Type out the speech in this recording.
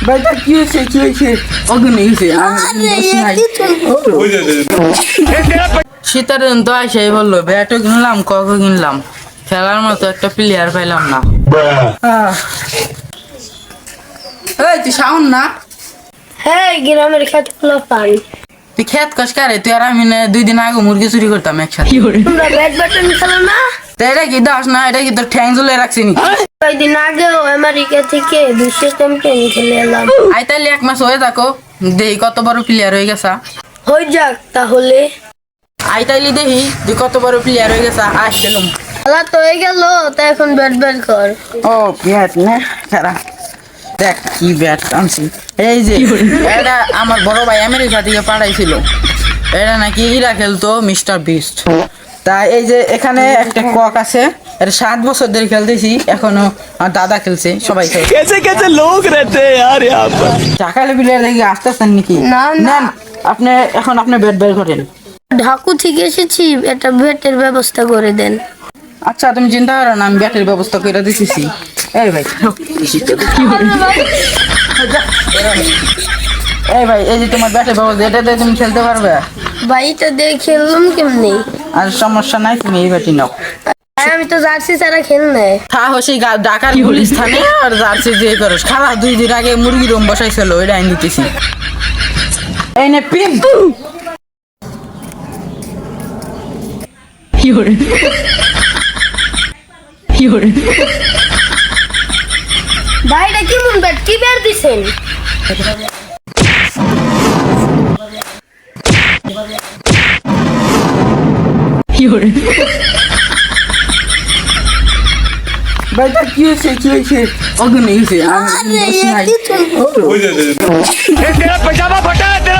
ভাইটা কি হয়েছে অগ্নি হয়েছে শীতের দিন তো আইসাই বললো ব্যাটও কিনলাম ককও কিনলাম খেলার মতো একটা প্লেয়ার পাইলাম না। এই তুই শাওন না? হ্যাঁ গ্রামের খেতগুলো পাই। তুই খেত কস কারে তুই আর আমি 2 দিন আগে মুরগি চুরি করতাম একসাথে। তোমরা ব্যাডমিন্টন খেলো না? তা এটা কি দাস না, এটা কি তোর ঠ্যাং ঝুলে রাখছি নি? কয়েকদিন আগেও আমেরিকা থেকে বিশ্ব চ্যাম্পিয়ন খেলে এলাম। আই তাইলে 1 মাস হয়ে থাকো দেখি কত বড় প্লেয়ার হয়ে গেছা। হয়ে যাক তাহলে। আই তাইলে দেখি যে কত বড় প্লেয়ার হয়ে গেছা। আসছিলাম খেলা তো হয়ে গেল, তা এখন ব্যাট কর। ও ব্যাট না সারা দেখ কি ব্যাট আনছি। এই যে এটা আমার বড় ভাই আমেরিকা থেকে পাঠাইছিল, এটা নাকি ইরা খেলতো মিস্টার বিস্ট। তা এই যে এখানে একটা কক আছে, এটা 7 বছর ধরে খেলতেছি, এখনো আমার দাদা খেলছে, সবাই খেলছে। कैसे कैसे लोग रहते हैं यार यहाँ पर। টাকালে প্লেয়ার দেখি আসতে আসতেন নাকি? না, না। নেন আপনি এখন আপনি ব্যাট বের করেন। ঢাকু থেকে এসেছি, একটা ব্যাটের ব্যবস্থা করে দেন। আচ্ছা তুমি চিন্তা করো না, আমি ব্যাটের ব্যবস্থা করে দিতেছি। এই ভাই এই ভাই এই যে তোমার ব্যাটের ব্যবস্থা, এটাতে তুমি খেলতে পারবে। বাড়িটা দিয়ে খেললাম কেমনি? আর সমস্যা নাই, তুমি এই ব্যাটই নাও। আমি তো জার্সি ছাড়া খেল নাই। থা হচ্ছে ঢাকার গুলিস্থানে আর জার্সি দিয়ে করস খারাপ। 2 দিন আগে মুরগি রুম বসাইছিল, ওইটা আইন দিতেছি। এই নে পিন। ভাইটা কেমন ব্যাট, কি ব্যাট দিছেন? ভাইটা কি হয়েছে অগ্নি হয়েছে। আরে, तेरा पजामा फटा है तेरा।